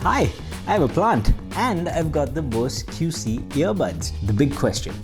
Hi, I have a plant and I've got the Bose QC earbuds. The big question,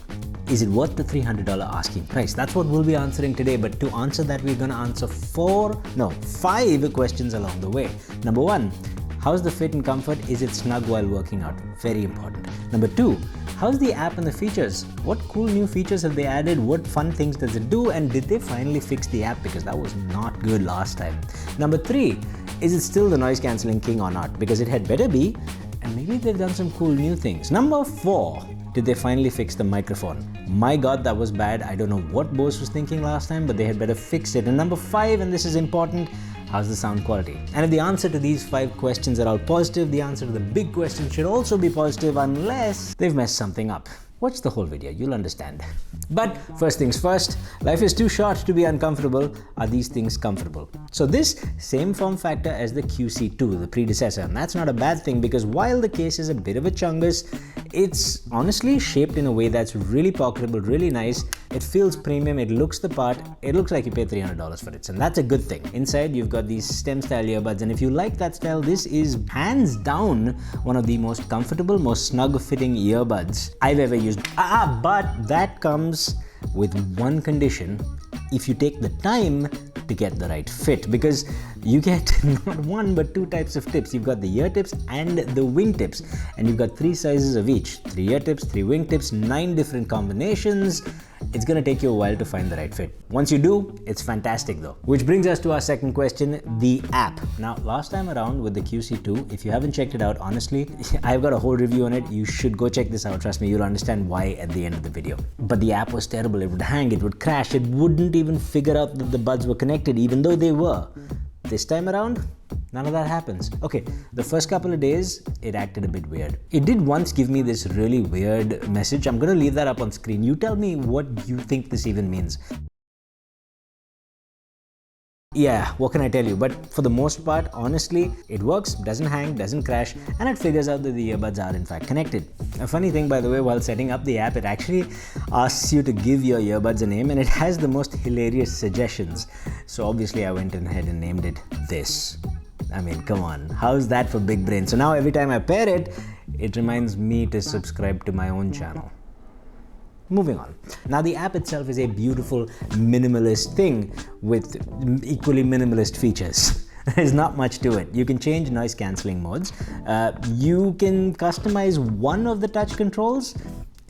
is it worth the $300 asking price? That's what we'll be answering today, but to answer that we're going to answer 5 questions along the way. Number 1, how's the fit and comfort? Is it snug while working out? Very important. Number 2, how's the app and the features? What cool new features have they added? What fun things does it do? And did they finally fix the app? Because that was not good last time. Number 3, is it still the noise cancelling king or not? Because it had better be, and maybe they've done some cool new things. Number 4, did they finally fix the microphone? My God, that was bad. I don't know what Bose was thinking last time, but they had better fix it. And number 5, and this is important, how's the sound quality? And if the answer to these 5 questions are all positive, the answer to the big question should also be positive unless they've messed something up. Watch the whole video, you'll understand. But first things first, life is too short to be uncomfortable. Are these things comfortable? So this same form factor as the QC2, the predecessor, and that's not a bad thing because while the case is a bit of a chungus, it's honestly shaped in a way that's really pocketable, really nice. It feels premium, it looks the part, it looks like you paid $300 for it, and that's a good thing. Inside you've got these stem style earbuds, and if you like that style, this is hands down one of the most comfortable, most snug fitting earbuds I've ever used. But that comes with one condition: if you take the time to get the right fit, because you get not one but 2 types of tips. You've got the ear tips and the wing tips, and you've got 3 sizes of each: 3 ear tips, 3 wing tips, 9 different combinations. It's gonna take you a while to find the right fit. Once you do, it's fantastic though. Which brings us to our second question, the app. Now, last time around with the QC2, if you haven't checked it out, honestly, I've got a whole review on it. You should go check this out. Trust me, you'll understand why at the end of the video. But the app was terrible. It would hang, it would crash, it wouldn't even figure out that the buds were connected, even though they were. This time around, none of that happens. Okay, the first couple of days, it acted a bit weird. It did once give me this really weird message. I'm gonna leave that up on screen. You tell me what you think this even means. Yeah, what can I tell you? But for the most part, honestly, it works, doesn't hang, doesn't crash, and it figures out that the earbuds are in fact connected. A funny thing, by the way, while setting up the app, it actually asks you to give your earbuds a name, and it has the most hilarious suggestions. So obviously I went ahead and named it this. I mean, come on, how's that for big brain? So now every time I pair it, it reminds me to subscribe to my own channel. Moving on. Now the app itself is a beautiful minimalist thing with equally minimalist features. There's not much to it. You can change noise cancelling modes. You can customize one of the touch controls.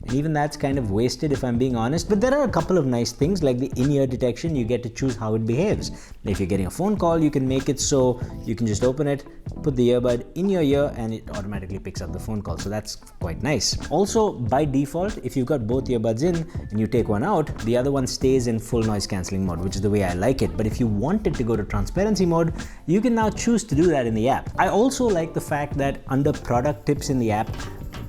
And even that's kind of wasted if I'm being honest, but there are a couple of nice things like the in-ear detection. You get to choose how it behaves. If you're getting a phone call, you can make it so you can just open it, put the earbud in your ear, and it automatically picks up the phone call. So that's quite nice. Also, by default, if you've got both earbuds in and you take one out, the other one stays in full noise cancelling mode, which is the way I like it. But if you wanted to go to transparency mode, you can now choose to do that in the app. I also like the fact that under product tips in the app,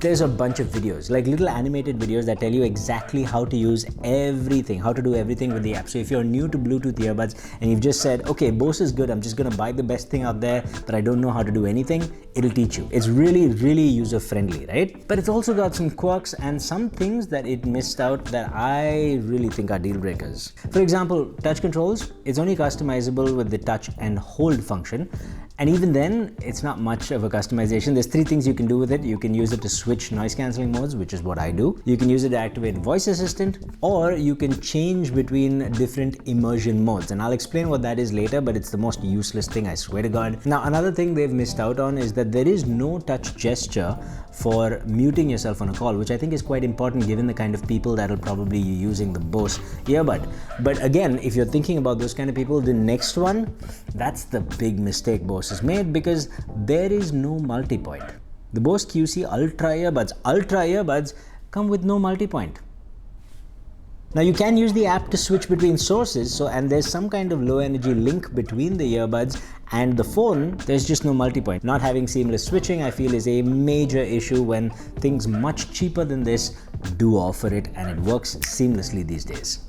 there's a bunch of videos, like little animated videos that tell you exactly how to use everything, how to do everything with the app. So if you're new to Bluetooth earbuds and you've just said, okay, Bose is good, I'm just gonna buy the best thing out there, but I don't know how to do anything, it'll teach you. It's really, really user-friendly, right? But it's also got some quirks and some things that it missed out that I really think are deal breakers. For example, touch controls, it's only customizable with the touch and hold function. And even then, it's not much of a customization. There's 3 things you can do with it. You can use it to switch noise cancelling modes, which is what I do. You can use it to activate voice assistant, or you can change between different immersion modes. And I'll explain what that is later, but it's the most useless thing, I swear to God. Now, another thing they've missed out on is that there is no touch gesture for muting yourself on a call, which I think is quite important given the kind of people that will probably be using the Bose earbud. But again, if you're thinking about those kind of people, the next one, that's the big mistake Bose has made, because there is no multi-point. The Bose QC Ultra earbuds come with no multi-point. Now you can use the app to switch between sources, and there's some kind of low energy link between the earbuds and the phone. There's just no multi-point. Not having seamless switching, I feel, is a major issue when things much cheaper than this do offer it, and it works seamlessly these days.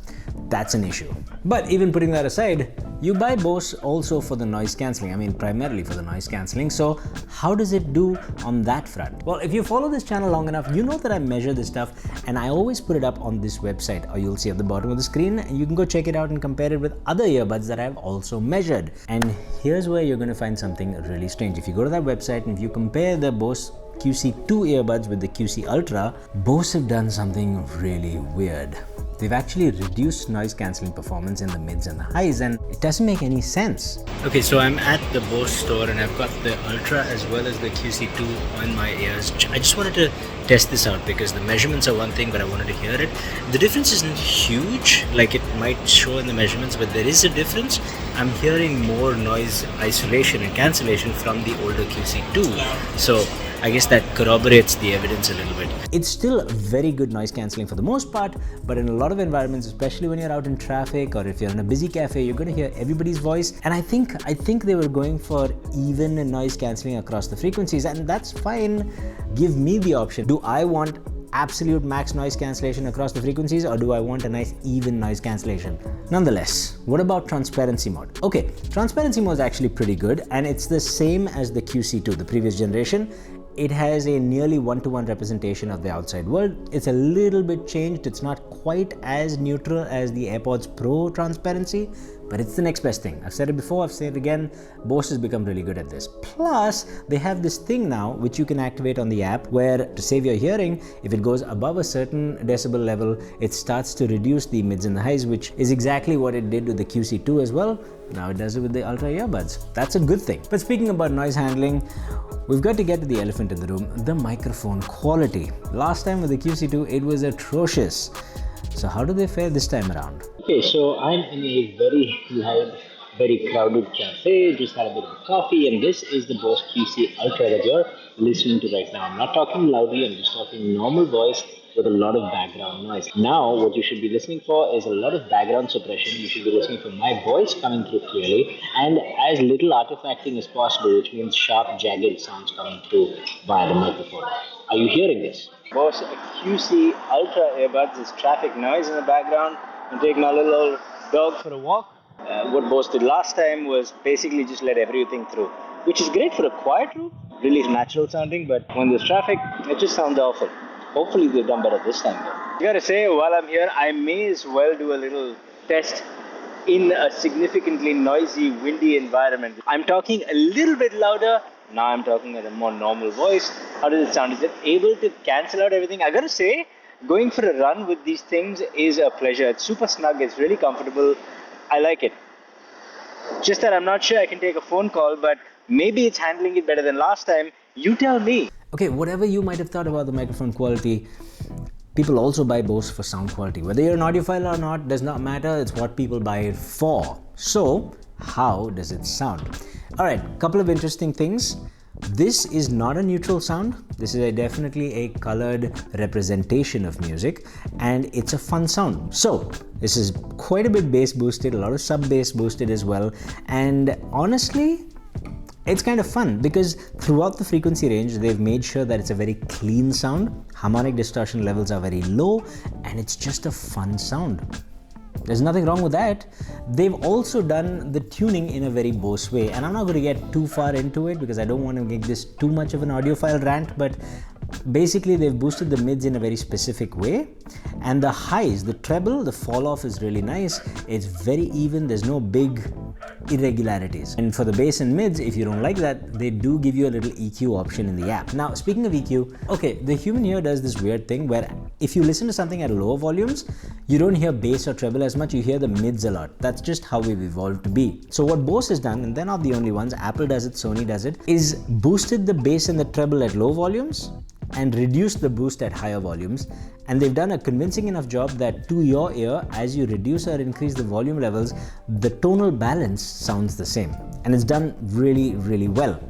that's an issue. But even putting that aside, you buy Bose also for the noise cancelling. I mean, primarily for the noise cancelling. So how does it do on that front? Well, if you follow this channel long enough, you know that I measure this stuff and I always put it up on this website, or you'll see at the bottom of the screen, and you can go check it out and compare it with other earbuds that I've also measured. And here's where you're going to find something really strange. If you go to that website and if you compare the Bose QC2 earbuds with the QC Ultra, Bose have done something really weird. They've actually reduced noise cancelling performance in the mids and the highs, and it doesn't make any sense. Okay, so I'm at the Bose store and I've got the Ultra as well as the QC2 on my ears. I just wanted to test this out because the measurements are one thing, but I wanted to hear it. The difference isn't huge like it might show in the measurements, but there is a difference. I'm hearing more noise isolation and cancellation from the older QC2. So I guess that corroborates the evidence a little bit. It's still very good noise cancelling for the most part, but in a lot of environments, especially when you're out in traffic or if you're in a busy cafe, you're going to hear everybody's voice. And I think they were going for even noise cancelling across the frequencies, and that's fine. Give me the option. Do I want absolute max noise cancellation across the frequencies, or do I want a nice even noise cancellation? Nonetheless, what about transparency mode? Okay, transparency mode is actually pretty good, and it's the same as the QC2, the previous generation. It has a nearly one-to-one representation of the outside world. It's a little bit changed. It's not quite as neutral as the AirPods Pro transparency, but it's the next best thing. I've said it before, I've said it again, Bose has become really good at this. Plus, they have this thing now which you can activate on the app where, to save your hearing, if it goes above a certain decibel level, it starts to reduce the mids and the highs, which is exactly what it did with the QC2 as well. Now it does it with the Ultra earbuds. That's a good thing. But speaking about noise handling, we've got to get to the elephant in the room, the microphone quality. Last time with the QC2, it was atrocious. So how do they fare this time around? Okay, so I'm in a very loud, very crowded cafe, just had a bit of a coffee, and this is the Bose QC Ultra that you're listening to right now. I'm not talking loudly, I'm just talking normal voice with a lot of background noise. Now, what you should be listening for is a lot of background suppression. You should be listening for my voice coming through clearly and as little artifacting as possible, which means sharp, jagged sounds coming through via the microphone. Are you hearing this? Bose QC Ultra earbuds is traffic noise in the background. I'm taking my little old dog for a walk. What Bose did last time was basically just let everything through, which is great for a quiet room, really natural sounding, but when there's traffic, it just sounds awful. Hopefully they've done better this time though. I gotta say, while I'm here, I may as well do a little test in a significantly noisy, windy environment. I'm talking a little bit louder. Now I'm talking at a more normal voice. How does it sound? Is it able to cancel out everything? I gotta say, going for a run with these things is a pleasure. It's super snug, it's really comfortable. I like it. Just that I'm not sure I can take a phone call, but maybe it's handling it better than last time. You tell me. Okay, whatever you might have thought about the microphone quality, people also buy Bose for sound quality. Whether you're an audiophile or not does not matter. It's what people buy it for. So, how does it sound? Alright, couple of interesting things. This is not a neutral sound. This is definitely a colored representation of music, and it's a fun sound. So this is quite a bit bass boosted, a lot of sub bass boosted as well, and honestly it's kind of fun because throughout the frequency range they've made sure that it's a very clean sound. Harmonic distortion levels are very low, and it's just a fun sound. There's nothing wrong with that. They've also done the tuning in a very Bose way, and I'm not going to get too far into it because I don't want to make this too much of an audiophile rant, but basically they've boosted the mids in a very specific way, and the highs, the treble, the fall off is really nice. It's very even, there's no big irregularities. And for the bass and mids, if you don't like that, they do give you a little EQ option in the app. Now, speaking of EQ, okay, the human ear does this weird thing where if you listen to something at lower volumes, you don't hear bass or treble as much, you hear the mids a lot. That's just how we've evolved to be. So what Bose has done, and they're not the only ones, Apple does it, Sony does it, is boosted the bass and the treble at low volumes and reduced the boost at higher volumes, and they've done a convincing enough job that to your ear, as you reduce or increase the volume levels, the tonal balance sounds the same, and it's done really, really well.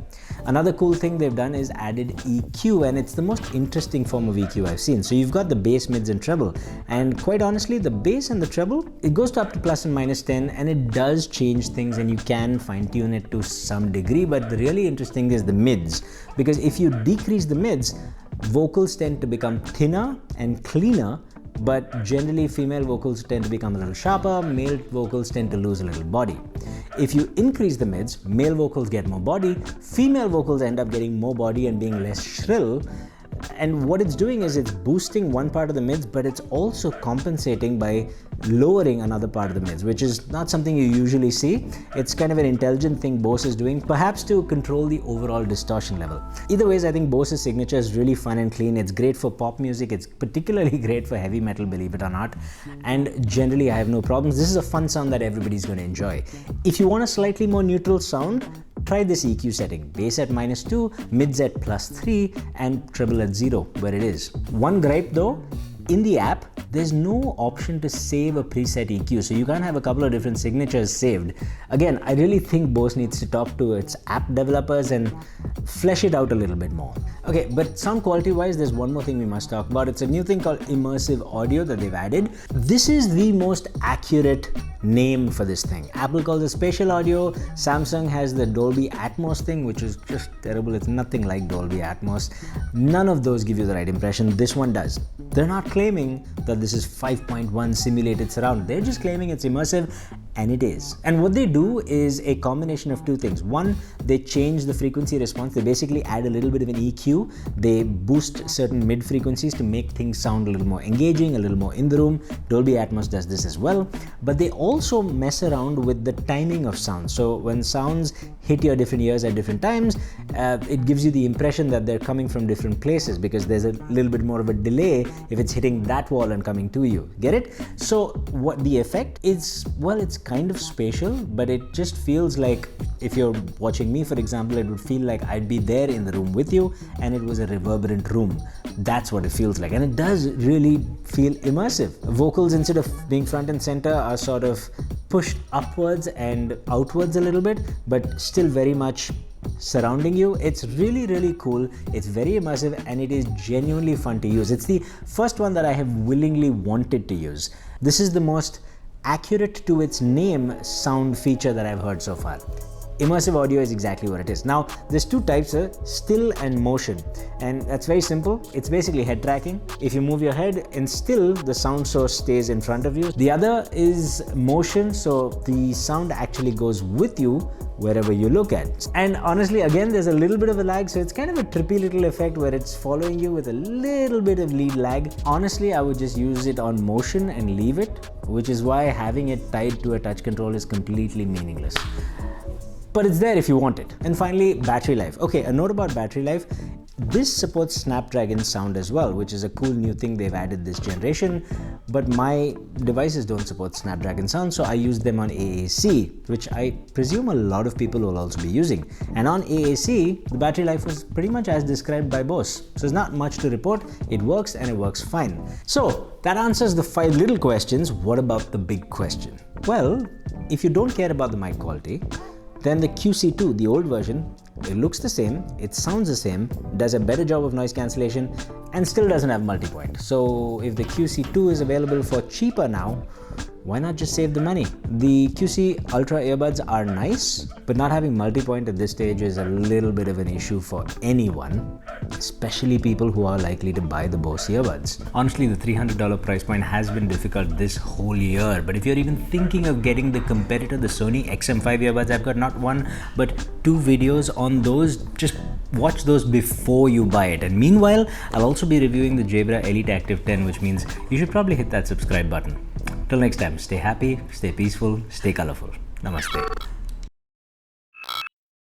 Another cool thing they've done is added EQ, and it's the most interesting form of EQ I've seen. So you've got the bass, mids and treble, and quite honestly the bass and the treble, it goes to up to plus and minus 10, and it does change things and you can fine tune it to some degree, but the really interesting is the mids, because if you decrease the mids, vocals tend to become thinner and cleaner, but generally female vocals tend to become a little sharper, male vocals tend to lose a little body. If you increase the mids, male vocals get more body, female vocals end up getting more body and being less shrill. And what it's doing is it's boosting one part of the mids, but it's also compensating by lowering another part of the mids, which is not something you usually see. It's kind of an intelligent thing Bose is doing, perhaps to control the overall distortion level. Either ways, I think Bose's signature is really fun and clean. It's great for pop music. It's particularly great for heavy metal, believe it or not. And generally, I have no problems. This is a fun sound that everybody's going to enjoy. If you want a slightly more neutral sound, try this EQ setting. Bass at -2, mids at +3, and treble at 0, where it is. One gripe though, in the app, there's no option to save a preset EQ, so you can't have a couple of different signatures saved. Again, I really think Bose needs to talk to its app developers and flesh it out a little bit more. Okay, but sound quality wise, there's one more thing we must talk about. It's a new thing called Immersive Audio that they've added. This is the most accurate name for this thing. Apple calls it spatial audio. Samsung has the Dolby Atmos thing, which is just terrible. It's nothing like Dolby Atmos. None of those give you the right impression. This one does. They're not claiming that this is 5.1 simulated surround. They're just claiming it's immersive, and it is. And what they do is a combination of two things. One, they change the frequency response. They basically add a little bit of an EQ. They boost certain mid frequencies to make things sound a little more engaging, a little more in the room. Dolby Atmos does this as well. But they also mess around with the timing of sound. So when sounds hit your different ears at different times, it gives you the impression that they're coming from different places because there's a little bit more of a delay if it's hitting that wall and coming to you. Get it? So what the effect is, well, it's kind of spatial, but it just feels like if you're watching me, for example, it would feel like I'd be there in the room with you and it was a reverberant room. That's what it feels like, and it does really feel immersive. Vocals, instead of being front and center, are sort of pushed upwards and outwards a little bit, but still very much surrounding you. It's really, really cool. It's very immersive, and it is genuinely fun to use. It's the first one that I have willingly wanted to use. This is the most accurate to its name sound feature that I've heard so far. Immersive audio is exactly what it is. Now, there's two types, still and motion. And that's very simple. It's basically head tracking. If you move your head in still, the sound source stays in front of you. The other is motion, so the sound actually goes with you wherever you look at. And honestly, again, there's a little bit of a lag, so it's kind of a trippy little effect where it's following you with a little bit of lead lag. Honestly, I would just use it on motion and leave it, which is why having it tied to a touch control is completely meaningless. But it's there if you want it. And finally, battery life. Okay, a note about battery life. This supports Snapdragon sound as well, which is a cool new thing they've added this generation. But my devices don't support Snapdragon sound, so I use them on AAC, which I presume a lot of people will also be using. And on AAC, the battery life was pretty much as described by Bose. So there's not much to report. It works, and it works fine. So that answers the 5 little questions. What about the big question? Well, if you don't care about the mic quality, then the QC2, the old version, it looks the same, it sounds the same, does a better job of noise cancellation, and still doesn't have multipoint. So if the QC2 is available for cheaper now, why not just save the money? The QC Ultra earbuds are nice, but not having multipoint at this stage is a little bit of an issue for anyone, especially people who are likely to buy the Bose earbuds. Honestly, the $300 price point has been difficult this whole year, but if you're even thinking of getting the competitor, the Sony XM5 earbuds, I've got not one, but 2 videos on those. Just watch those before you buy it. And meanwhile, I'll also be reviewing the Jabra Elite Active 10, which means you should probably hit that subscribe button. Till next time, stay happy, stay peaceful, stay colorful. Namaste.